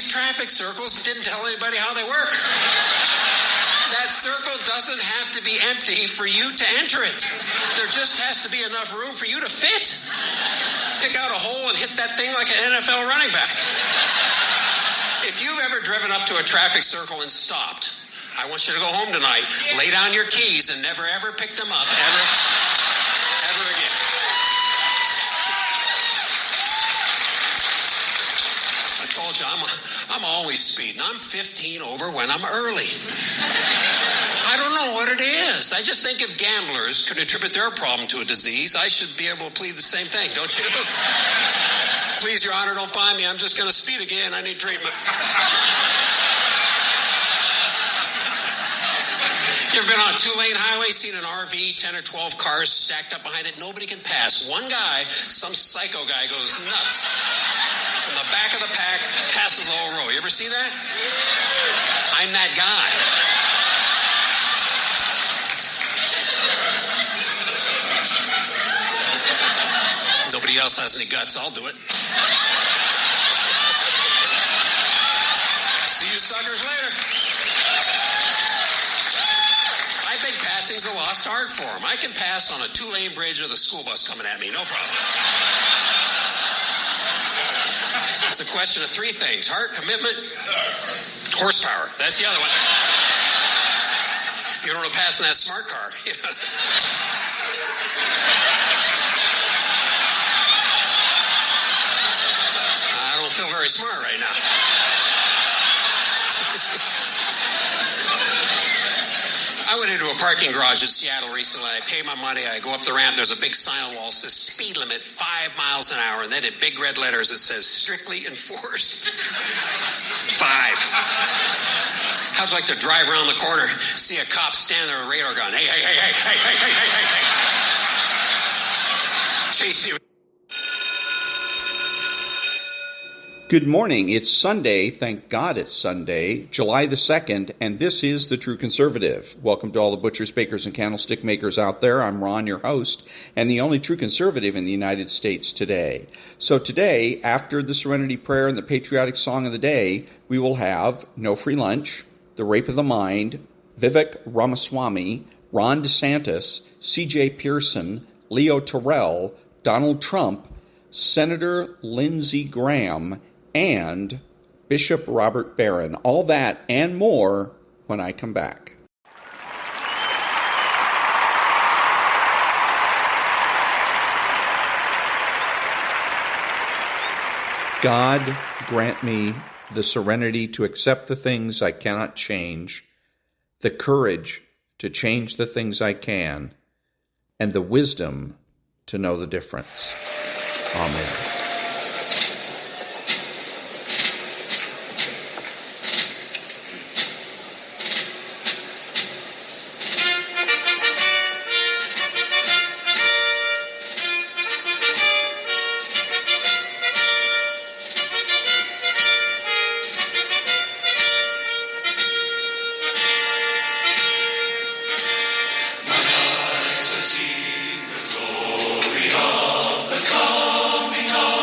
these traffic circles and didn't tell anybody how they work. That circle doesn't have to be empty for you to enter it. There just has to be enough room for you to fit. Pick out a hole and hit that thing like an NFL running back. If you've ever driven up to a traffic circle and stopped, I want you to go home tonight, lay down your keys, and never ever pick them up, ever again. I told you, I'm always speeding. I'm 15 over when I'm early. I don't know what it is. I just think if gamblers could attribute their problem to a disease, I should be able to plead the same thing, don't you? Please, Your Honor, don't find me. I'm just going to speed again. I need treatment. You ever been on a two-lane highway, seen an RV, 10 or 12 cars stacked up behind it? Nobody can pass. One guy, some psycho guy, goes nuts. From the back of the pack, passes the whole row. You ever see that? I'm that guy. Nobody else has any guts. I'll do it. See you suckers later. I think passing's a lost art form. I can pass on a two-lane bridge with a school bus coming at me. No problem. It's a question of three things: heart, commitment, horsepower. That's the other one. You don't want to pass in that smart car. I don't feel very smart right now. I went into a parking garage in Seattle recently. I pay my money. I go up the ramp. There's a big sign on the wall that says speed limit 5 miles an hour. And then in big red letters it says strictly enforced. 5. How'd you like to drive around the corner, see a cop stand there with a radar gun? Hey. Chase you. Good morning. It's Sunday. Thank God it's Sunday, July the 2nd, and this is The True Conservative. Welcome to all the butchers, bakers, and candlestick makers out there. I'm Ron, your host, and the only true conservative in the United States today. So today, after the Serenity Prayer and the patriotic song of the day, we will have No Free Lunch, The Rape of the Mind, Vivek Ramaswamy, Ron-DeSantis, cj-pearson, Leo Terrell, Donald Trump, Senator Lindsey Graham, and Bishop Robert Barron. All that and more when I come back. God grant me the serenity to accept the things I cannot change, the courage to change the things I can, and the wisdom to know the difference. Amen. Eyes have seen the glory of the coming of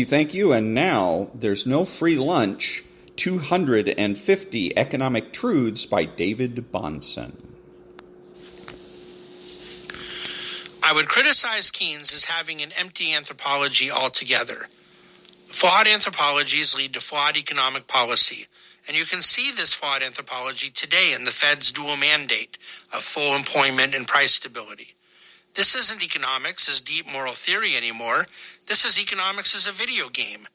Thank you. And now, there's no free lunch, 250 Economic Truths by David-Bahnsen. I would criticize Keynes as having an empty anthropology altogether. Flawed anthropologies lead to flawed economic policy, and you can see this flawed anthropology today in the Fed's dual mandate of full employment and price stability. This isn't economics as deep moral theory anymore. This is economics as a video game.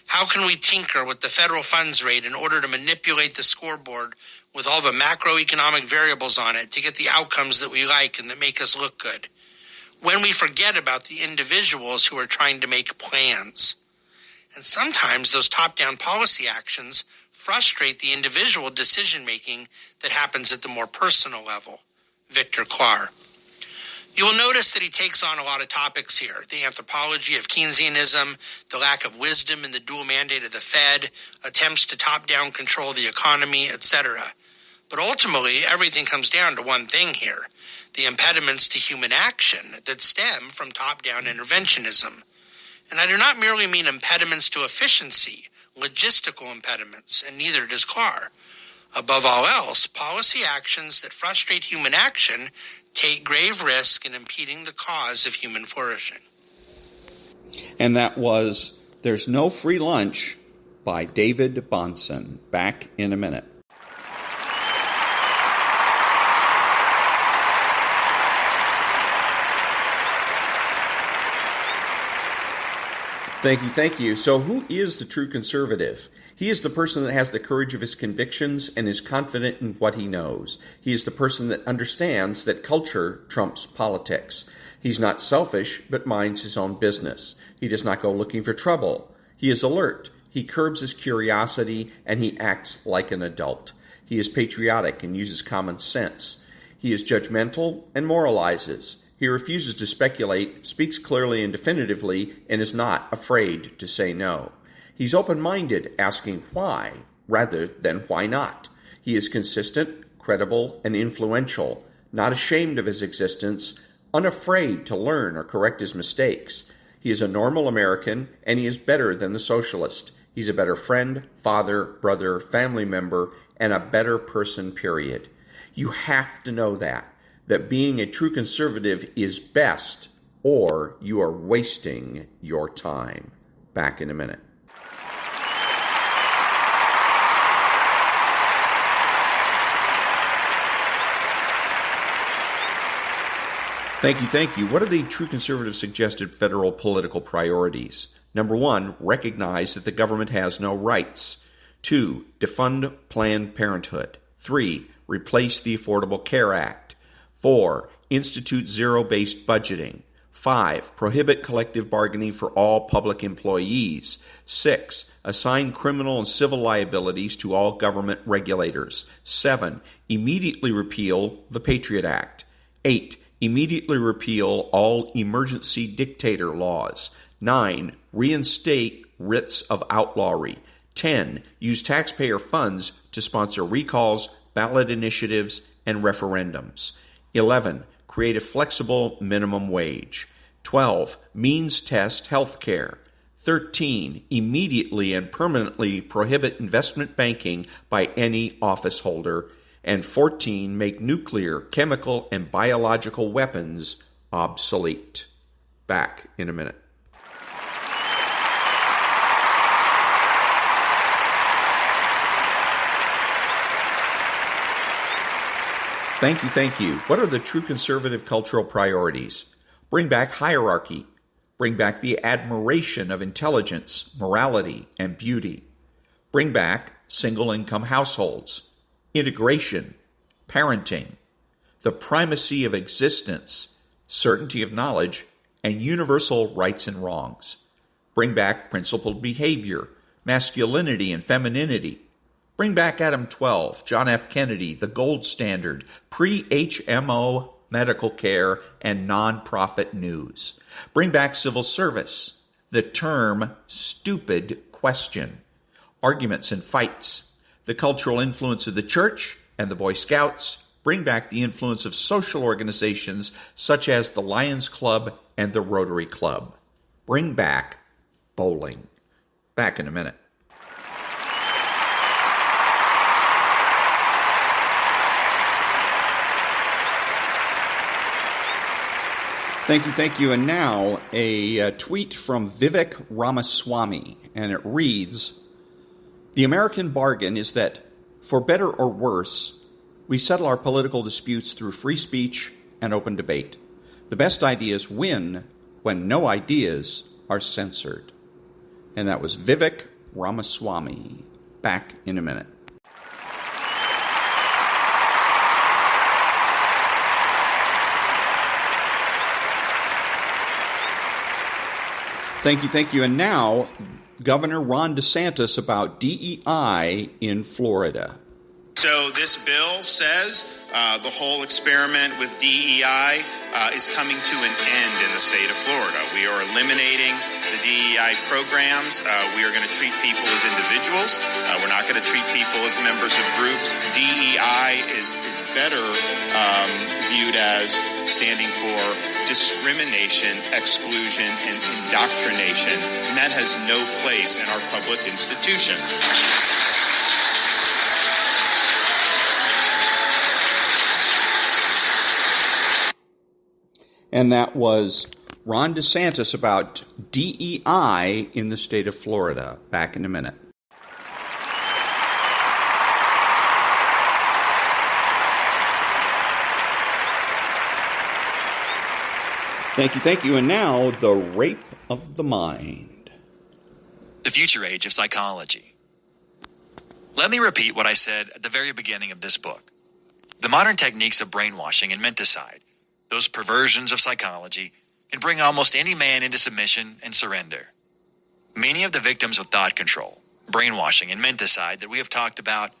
How can we tinker with the federal funds rate in order to manipulate the scoreboard with all the macroeconomic variables on it to get the outcomes that we like and that make us look good? When we forget about the individuals who are trying to make plans. And sometimes those top-down policy actions frustrate the individual decision-making that happens at the more personal level. Victor Clark. You will notice that he takes on a lot of topics here. The anthropology of Keynesianism, the lack of wisdom in the dual mandate of the Fed, attempts to top-down control the economy, etc. But ultimately, everything comes down to one thing here: the impediments to human action that stem from top-down interventionism. And I do not merely mean impediments to efficiency, logistical impediments, and neither does Clark. Above all else, policy actions that frustrate human action take grave risk in impeding the cause of human flourishing. And that was There's No Free Lunch by David-Bahnsen. Back in a minute. Thank you. So who is the true conservative? He is the person that has the courage of his convictions and is confident in what he knows. He is the person that understands that culture trumps politics. He's not selfish, but minds his own business. He does not go looking for trouble. He is alert. He curbs his curiosity, and he acts like an adult. He is patriotic and uses common sense. He is judgmental and moralizes. He refuses to speculate, speaks clearly and definitively, and is not afraid to say no. He's open-minded, asking why, rather than why not. He is consistent, credible, and influential, not ashamed of his existence, unafraid to learn or correct his mistakes. He is a normal American, and he is better than the socialist. He's a better friend, father, brother, family member, and a better person, period. You have to know that being a true conservative is best, or you are wasting your time. Back in a minute. Thank you. What are the true conservative suggested federal political priorities? Number 1, recognize that the government has no rights. 2, defund Planned Parenthood. 3, replace the Affordable Care Act. 4, institute zero-based budgeting. 5. Prohibit collective bargaining for all public employees. 6. Assign criminal and civil liabilities to all government regulators. 7. Immediately repeal the Patriot Act. 8. Immediately repeal all emergency dictator laws. 9. Reinstate writs of outlawry. 10. Use taxpayer funds to sponsor recalls, ballot initiatives, and referendums. 11. Create a flexible minimum wage. 12. Means test health care. 13. Immediately and permanently prohibit investment banking by any office holder. And 14. Make nuclear, chemical, and biological weapons obsolete. Back in a minute. Thank you. What are the true conservative cultural priorities? Bring back hierarchy. Bring back the admiration of intelligence, morality, and beauty. Bring back single-income households, integration, parenting, the primacy of existence, certainty of knowledge, and universal rights and wrongs. Bring back principled behavior, masculinity and femininity. Bring back Adam 12, John F. Kennedy, the gold standard, pre-HMO medical care, and nonprofit news. Bring back civil service, the term stupid question, arguments and fights, the cultural influence of the church and the Boy Scouts. Bring back the influence of social organizations such as the Lions Club and the Rotary Club. Bring back bowling. Back in a minute. Thank you. And now a tweet from Vivek Ramaswamy, and it reads, "The American bargain is that, for better or worse, we settle our political disputes through free speech and open debate. The best ideas win when no ideas are censored." And that was Vivek Ramaswamy. Back in a minute. Thank you. And now, Governor Ron DeSantis about DEI in Florida. So this bill says the whole experiment with DEI is coming to an end in the state of Florida. We are eliminating the DEI programs. We are going to treat people as individuals. We're not going to treat people as members of groups. DEI is better viewed as standing for discrimination, exclusion, and indoctrination. And that has no place in our public institutions. And that was Ron DeSantis about DEI in the state of Florida. Back in a minute. Thank you. And now, the rape of the mind. The future age of psychology. Let me repeat what I said at the very beginning of this book. The modern techniques of brainwashing and menticide, those perversions of psychology, can bring almost any man into submission and surrender. Many of the victims of thought control, brainwashing, and menticide that we have talked about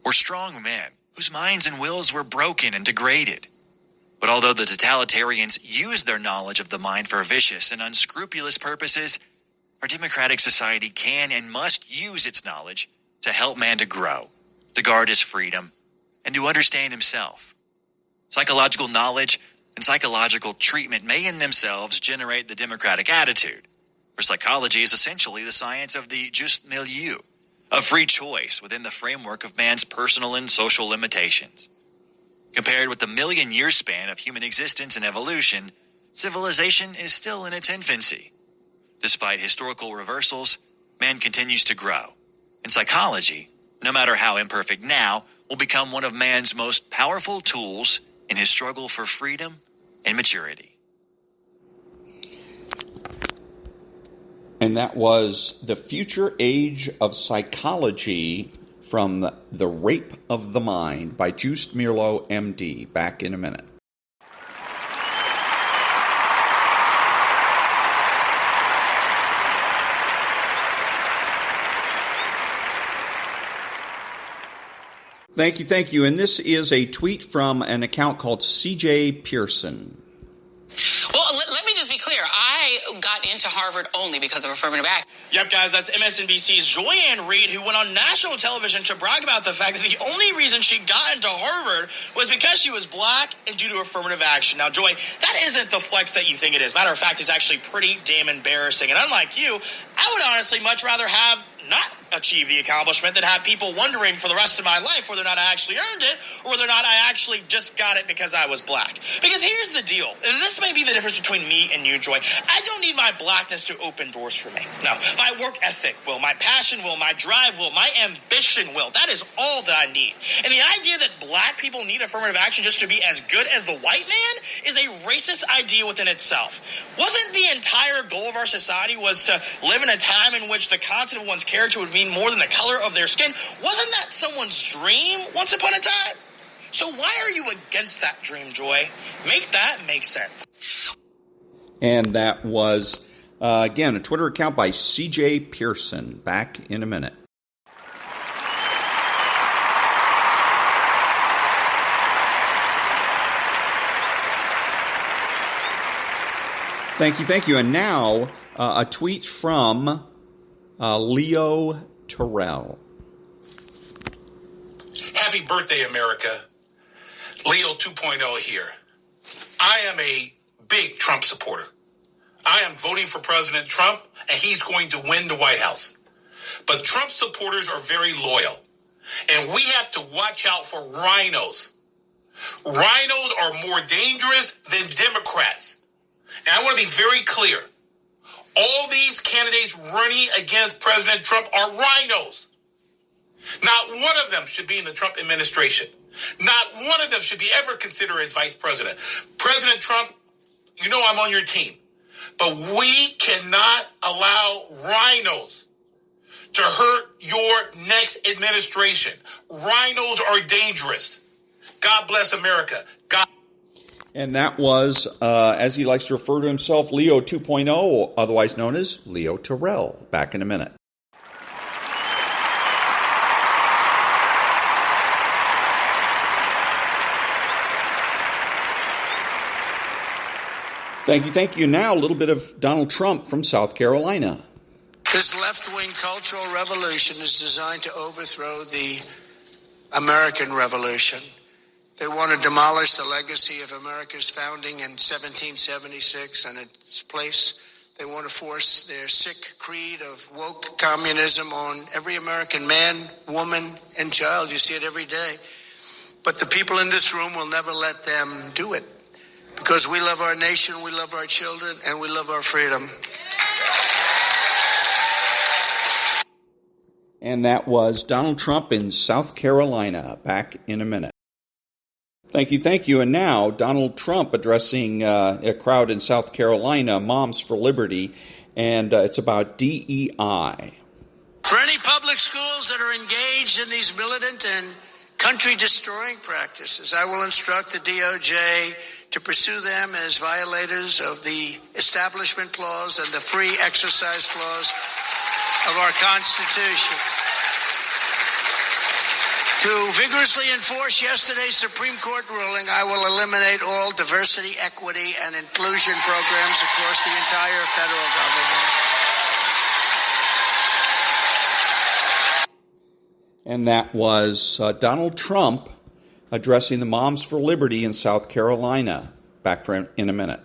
were strong men whose minds and wills were broken and degraded. But although the totalitarians used their knowledge of the mind for vicious and unscrupulous purposes, our democratic society can and must use its knowledge to help man to grow, to guard his freedom, and to understand himself. Psychological knowledge and psychological treatment may in themselves generate the democratic attitude, for psychology is essentially the science of the joost-meerlo, of free choice within the framework of man's personal and social limitations. Compared with the million-year span of human existence and evolution, civilization is still in its infancy. Despite historical reversals, man continues to grow, and psychology, no matter how imperfect now, will become one of man's most powerful tools in his struggle for freedom and maturity. And that was The Future Age of Psychology from The Rape of the Mind by Joost-Meerlo, MD. Back in a minute. Thank you. And this is a tweet from an account called cj-pearson. Well, let me just be clear. I got into Harvard only because of affirmative action. Yep, guys, that's MSNBC's Joy-Ann Reid, who went on national television to brag about the fact that the only reason she got into Harvard was because she was black and due to affirmative action. Now, Joy, that isn't the flex that you think it is. Matter of fact, it's actually pretty damn embarrassing. And unlike you, I would honestly much rather have not achieve the accomplishment than have people wondering for the rest of my life whether or not I actually earned it or whether or not I actually just got it because I was black. Because here's the deal, and this may be the difference between me and you, Joy. I don't need my blackness to open doors for me. No, my work ethic will, my passion will, my drive will, my ambition will. That is all that I need. And the idea that black people need affirmative action just to be as good as the white man is a racist idea within itself. Wasn't the entire goal of our society was to live in a time in which the content of one's character would mean more than the color of their skin? Wasn't that someone's dream once upon a time? So why are you against that dream, Joy? Make that make sense. And that was, again, a Twitter account by cj-pearson. Back in a minute. Thank you. And now, a tweet from Leo Terrell. Happy birthday, America. Leo 2.0 here. I am a big Trump supporter. I am voting for President Trump, and he's going to win the White House. But Trump supporters are very loyal, and we have to watch out for rhinos. Rhinos are more dangerous than Democrats. And I want to be very clear. All these candidates running against President Trump are rhinos. Not one of them should be in the Trump administration. Not one of them should be ever considered as vice president. President Trump, you know I'm on your team. But we cannot allow rhinos to hurt your next administration. Rhinos are dangerous. God bless America. God. And that was, as he likes to refer to himself, Leo 2.0, otherwise known as Leo Terrell. Back in a minute. Thank you. Now, a little bit of Donald Trump from South Carolina. This left-wing cultural revolution is designed to overthrow the American Revolution. They want to demolish the legacy of America's founding in 1776 and its place. They want to force their sick creed of woke communism on every American man, woman, and child. You see it every day. But the people in this room will never let them do it. Because we love our nation, we love our children, and we love our freedom. And that was Donald Trump in South Carolina. Back in a minute. Thank you. And now, Donald Trump addressing a crowd in South Carolina, Moms for Liberty, and it's about DEI. For any public schools that are engaged in these militant and country-destroying practices, I will instruct the DOJ to pursue them as violators of the Establishment Clause and the Free Exercise Clause of our Constitution. To vigorously enforce yesterday's Supreme Court ruling, I will eliminate all diversity, equity, and inclusion programs across the entire federal government. And that was Donald Trump addressing the Moms for Liberty in South Carolina. Back in a minute.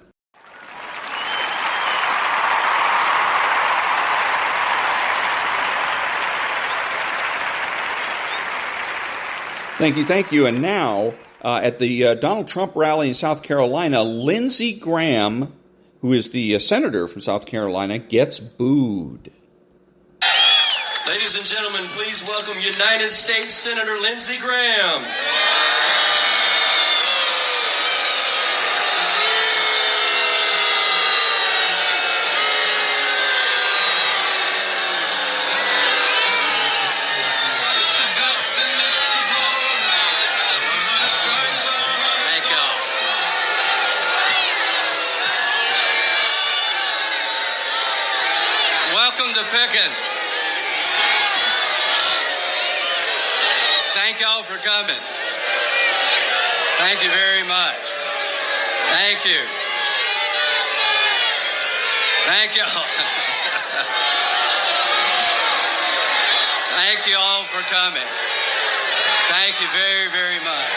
Thank you. And now, at the Donald Trump rally in South Carolina, Lindsey Graham, who is the senator from South Carolina, gets booed. Ladies and gentlemen, please welcome United States Senator Lindsey Graham. Welcome to Pickens. Thank y'all for for coming. Thank you very much. Thank you. Thank you all. Thank you all for coming. Thank you very, very much.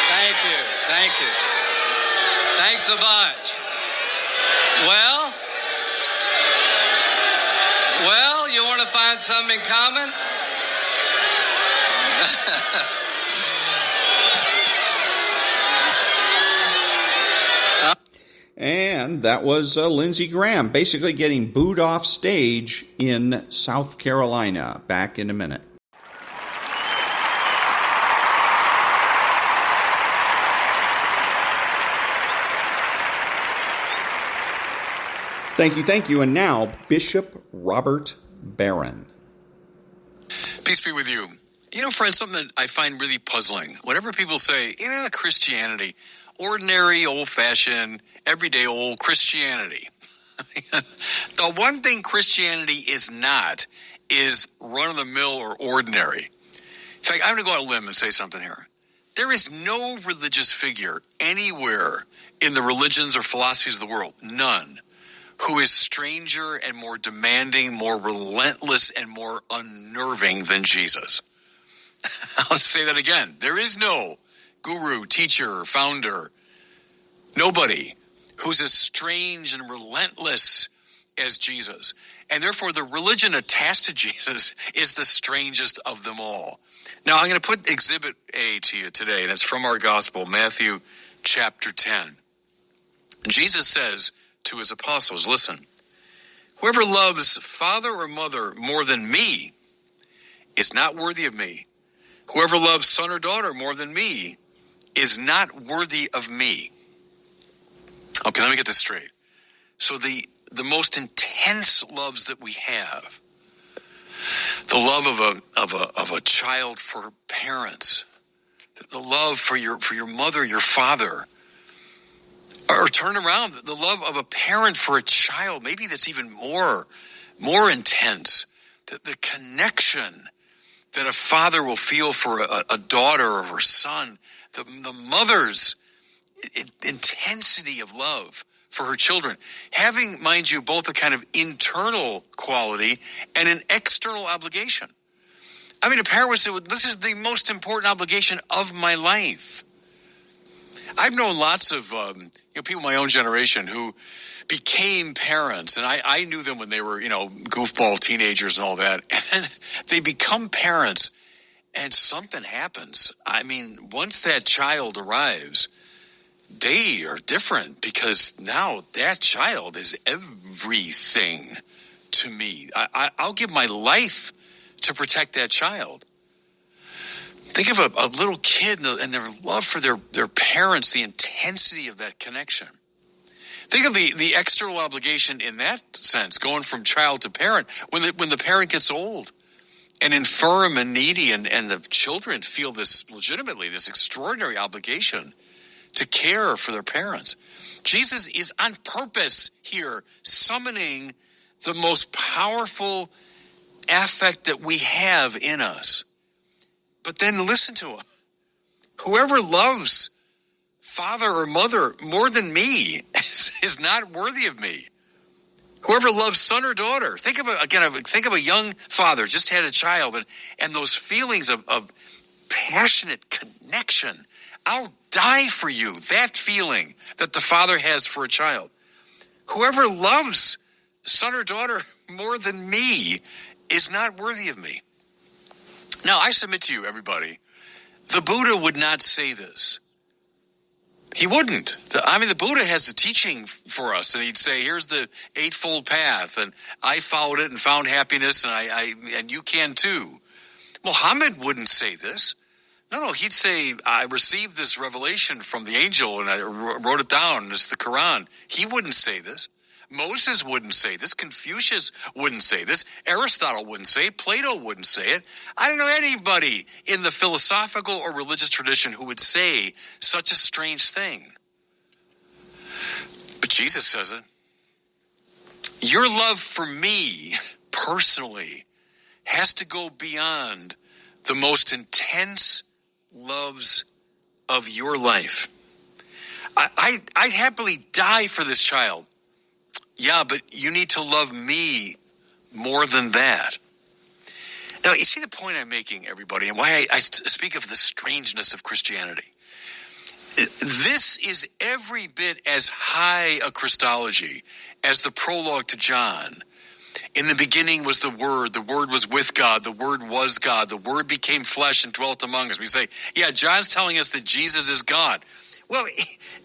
Thank you. Thank you. Thanks a bunch. Well, you want to find something in common? And that was Lindsey Graham basically getting booed off stage in South Carolina. Back in a minute. Thank you. And now, Bishop Robert Barron. Peace be with you. You know, friends, something that I find really puzzling. Whenever people say, Christianity, ordinary, old-fashioned, everyday old Christianity. The one thing Christianity is not is run-of-the-mill or ordinary. In fact, I'm going to go out on a limb and say something here. There is no religious figure anywhere in the religions or philosophies of the world, none, who is stranger and more demanding, more relentless, and more unnerving than Jesus. I'll say that again. There is no guru, teacher, founder, nobody who's as strange and relentless as Jesus. And therefore, the religion attached to Jesus is the strangest of them all. Now, I'm going to put Exhibit A to you today, and it's from our gospel, Matthew chapter 10. Jesus says to his apostles, listen, whoever loves father or mother more than me is not worthy of me. Whoever loves son or daughter more than me is not worthy of me. Okay, let me get this straight. So the most intense loves that we have, the love of a child for parents, the love for your mother, your father, or turn around, the love of a parent for a child, maybe that's even more intense. The connection that a father will feel for a daughter or her son, the mother's intensity of love for her children, having, mind you, both a kind of internal quality and an external obligation. I mean, a parent would say, well, this is the most important obligation of my life. I've known lots of people my own generation who became parents, and I knew them when they were, goofball teenagers and all that, and then they become parents, and something happens. I mean, once that child arrives, they are different because now that child is everything to me. I'll give my life to protect that child. Think of a little kid and their love for their parents, the intensity of that connection. Think of the external obligation in that sense, going from child to parent, when the parent gets old and infirm and needy, and the children feel this extraordinary obligation to care for their parents. Jesus is on purpose here summoning the most powerful affect that we have in us. But then listen to him. Whoever loves father or mother more than me is not worthy of me. Whoever loves son or daughter, think of a young father just had a child, and those feelings of passionate connection. I'll die for you. That feeling that the father has for a child. Whoever loves son or daughter more than me is not worthy of me. Now, I submit to you, everybody, the Buddha would not say this. He wouldn't. The Buddha has a teaching for us, and he'd say, here's the Eightfold Path, and I followed it and found happiness, and you can too. Muhammad wouldn't say this. No, he'd say, I received this revelation from the angel, and I wrote it down. It's the Quran. He wouldn't say this. Moses wouldn't say this. Confucius wouldn't say this. Aristotle wouldn't say it. Plato wouldn't say it. I don't know anybody in the philosophical or religious tradition who would say such a strange thing. But Jesus says it. Your love for me, personally, has to go beyond the most intense loves of your life. I'd happily die for this child. Yeah, but you need to love me more than that. Now, you see the point I'm making, everybody, and why I speak of the strangeness of Christianity. This is every bit as high a Christology as the prologue to John. In the beginning was the Word was with God, the Word was God, the Word became flesh and dwelt among us. We say, yeah, John's telling us that Jesus is God. Well,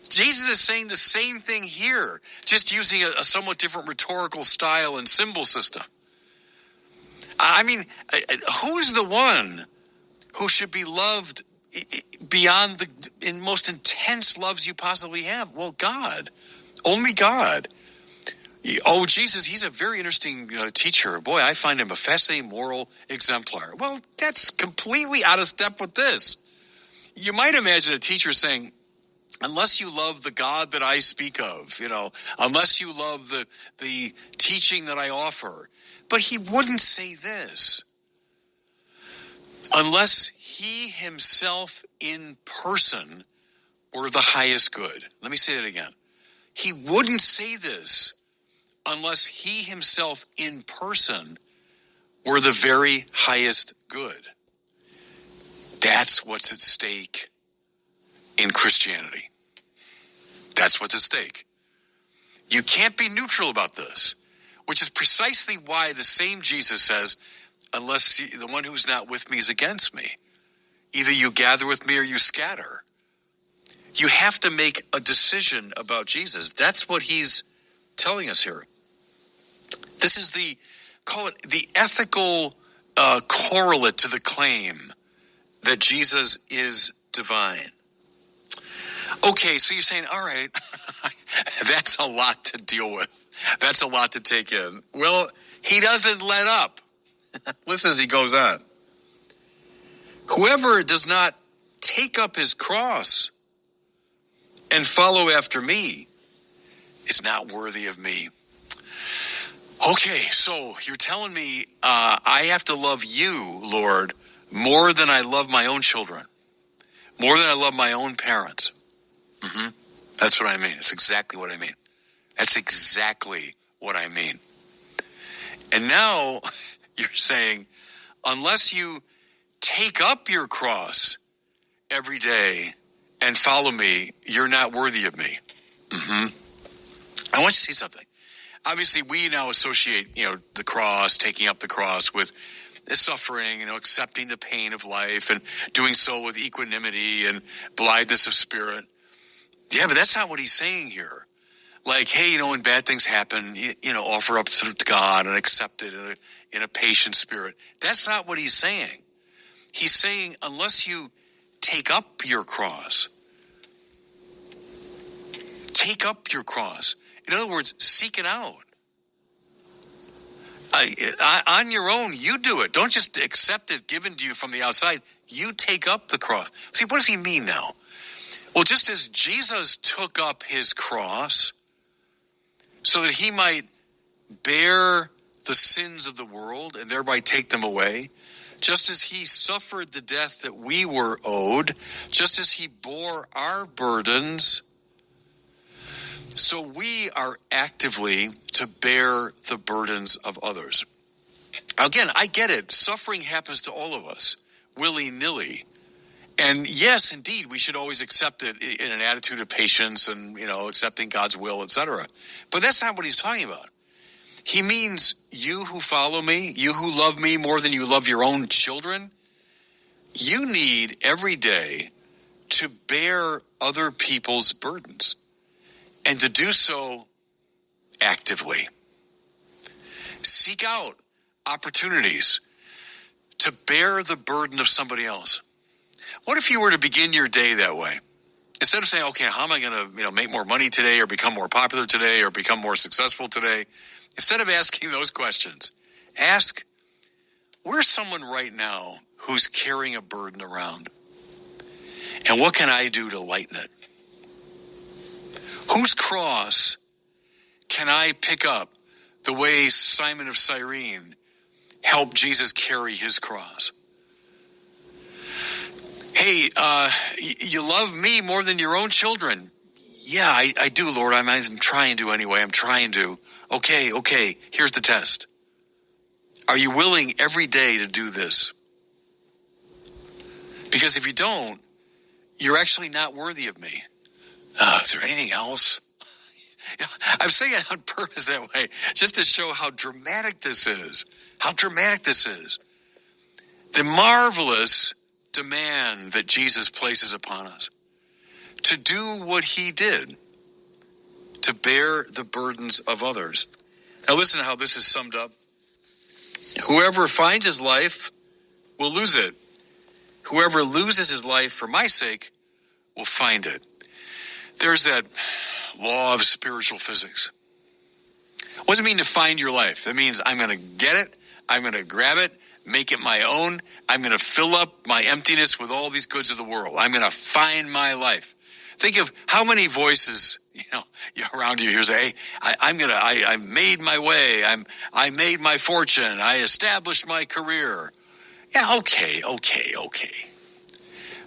Jesus is saying the same thing here, just using a somewhat different rhetorical style and symbol system. I mean, who is the one who should be loved beyond the most intense loves you possibly have? Well, God. Only God. Oh, Jesus, he's a very interesting teacher. Boy, I find him a fascinating moral exemplar. Well, that's completely out of step with this. You might imagine a teacher saying, unless you love the God that I speak of, unless you love the teaching that I offer. But he wouldn't say this. Unless he himself in person were the highest good. Let me say that again. He wouldn't say this unless he himself in person were the very highest good. That's what's at stake in Christianity. That's what's at stake. You can't be neutral about this, which is precisely why the same Jesus says, unless the one who's not with me is against me. Either you gather with me or you scatter. You have to make a decision about Jesus. That's what he's telling us here. This is call it the ethical correlate to the claim that Jesus is divine. Okay, so you're saying, all right, that's a lot to deal with. That's a lot to take in. Well, he doesn't let up. Listen as he goes on. Whoever does not take up his cross and follow after me is not worthy of me. Okay, so you're telling me I have to love you, Lord, more than I love my own children, more than I love my own parents. That's what I mean. That's exactly what I mean. That's exactly what I mean. And now you're saying, unless you take up your cross every day and follow me, you're not worthy of me. I want you to see something. Obviously, we now associate, the cross, taking up the cross with suffering, accepting the pain of life and doing so with equanimity and blitheness of spirit. Yeah, but that's not what he's saying here. Like, hey, when bad things happen, offer up to God and accept it in a patient spirit. That's not what he's saying. He's saying, unless you take up your cross, take up your cross. In other words, seek it out. On your own, you do it. Don't just accept it given to you from the outside. You take up the cross. See, what does he mean now? Well, just as Jesus took up his cross so that he might bear the sins of the world and thereby take them away, just as he suffered the death that we were owed, just as he bore our burdens, so we are actively to bear the burdens of others. Again, I get it. Suffering happens to all of us, willy-nilly. And yes, indeed, we should always accept it in an attitude of patience and, accepting God's will, etc. But that's not what he's talking about. He means you who follow me, you who love me more than you love your own children, you need every day to bear other people's burdens and to do so actively. Seek out opportunities to bear the burden of somebody else. What if you were to begin your day that way? Instead of saying, okay, how am I going to make more money today or become more popular today or become more successful today? Instead of asking those questions, ask, where's someone right now who's carrying a burden around? And what can I do to lighten it? Whose cross can I pick up the way Simon of Cyrene helped Jesus carry his cross? Hey, you love me more than your own children. Yeah, I do, Lord. I'm trying to anyway. I'm trying to. Okay. Here's the test. Are you willing every day to do this? Because if you don't, you're actually not worthy of me. Is there anything else? I'm saying it on purpose that way, just to show how dramatic this is. The marvelous demand that Jesus places upon us to do what he did, to bear the burdens of others. Now listen to how this is summed up. Whoever finds his life will lose it. Whoever loses his life for my sake will find it. There's that law of spiritual physics. What does it mean to find your life? That means I'm going to get it. I'm going to grab it, make it my own. I'm going to fill up my emptiness with all these goods of the world. I'm going to find my life. Think of how many voices, around you here say, hey, I made my way. I made my fortune. I established my career. Yeah, okay.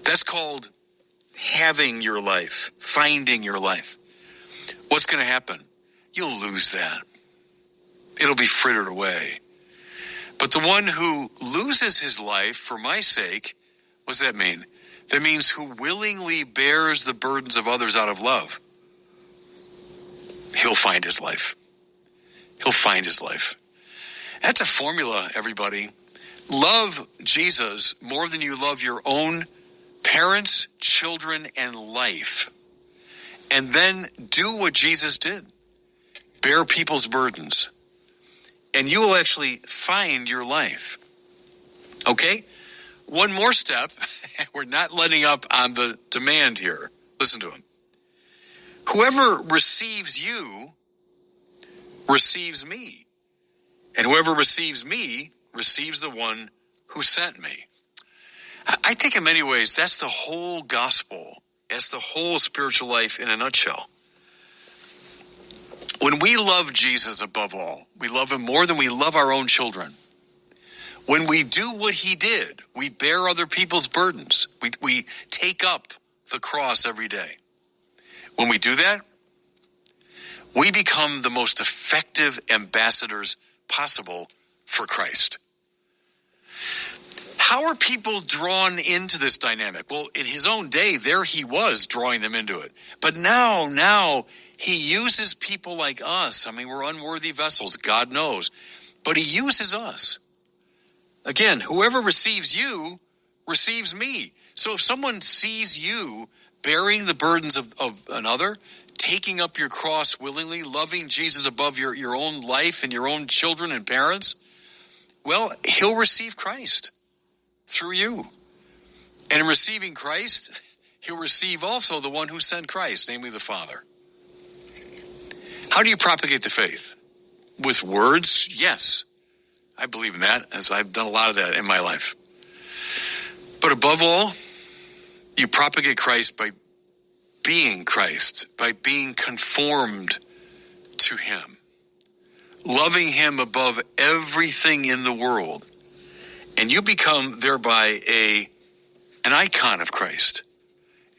That's called having your life, finding your life. What's going to happen? You'll lose that. It'll be frittered away. But the one who loses his life for my sake, what does that mean? That means who willingly bears the burdens of others out of love. He'll find his life. That's a formula, everybody. Love Jesus more than you love your own parents, children, and life. And then do what Jesus did. Bear people's burdens. And you will actually find your life. Okay? One more step. We're not letting up on the demand here. Listen to him. Whoever receives you receives me. And whoever receives me receives the one who sent me. I think in many ways that's the whole gospel. That's the whole spiritual life in a nutshell. When we love Jesus above all, we love him more than we love our own children. When we do what he did, we bear other people's burdens. We take up the cross every day. When we do that, we become the most effective ambassadors possible for Christ. How are people drawn into this dynamic? Well, in his own day, there he was drawing them into it. But now he uses people like us. I mean, we're unworthy vessels, God knows. But he uses us. Again, whoever receives you receives me. So if someone sees you bearing the burdens of another, taking up your cross willingly, loving Jesus above your own life and your own children and parents, well, he'll receive Christ through you. And in receiving Christ, he'll receive also the one who sent Christ, namely the Father. How do you propagate the faith? With words? Yes. I believe in that, as I've done a lot of that in my life. But above all, you propagate Christ by being Christ, by being conformed to him, loving him above everything in the world. And you become thereby an icon of Christ,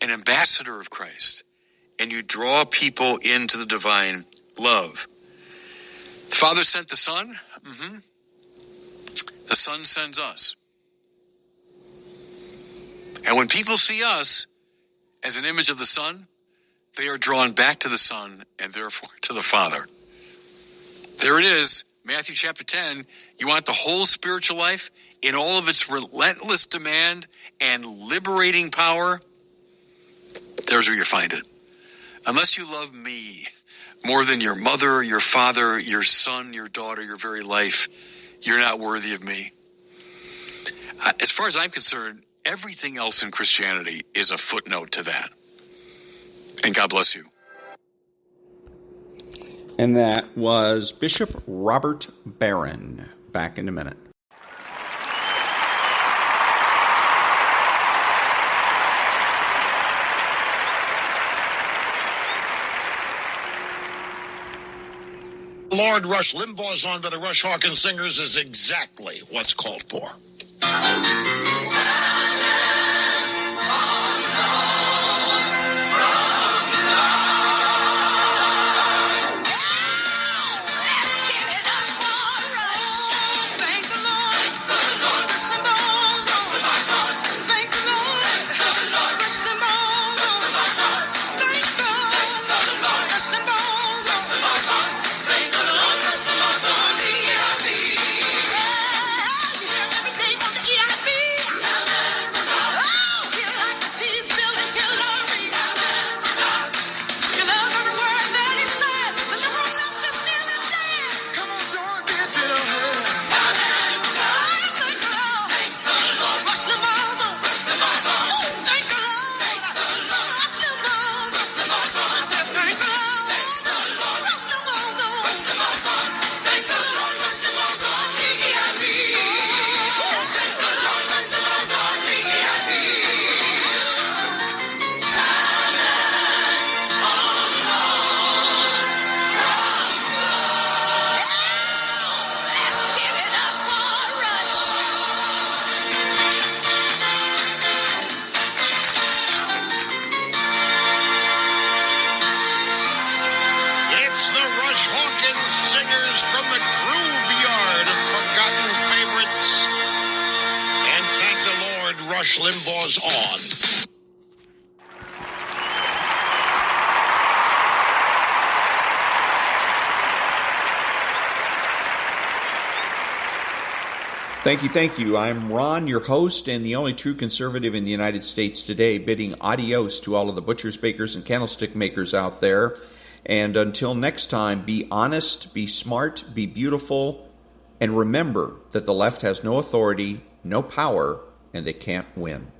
an ambassador of Christ, and you draw people into the divine love. The Father sent the Son. The Son sends us. And when people see us as an image of the Son, they are drawn back to the Son and therefore to the Father. There it is, Matthew chapter 10. You want the whole spiritual life in all of its relentless demand and liberating power? There's where you find it. Unless you love me more than your mother, your father, your son, your daughter, your very life, you're not worthy of me. As far as I'm concerned, everything else in Christianity is a footnote to that. And God bless you. And that was Bishop Robert Barron. Back in a minute. Lord Rush Limbaugh's on by the Rush Hawkins Singers is exactly what's called for. Rush Limbaugh's On. Thank you. I'm Ron, your host, and the only true conservative in the United States today, bidding adios to all of the butchers, bakers, and candlestick makers out there. And until next time, be honest, be smart, be beautiful, and remember that the left has no authority, no power, and they can't win.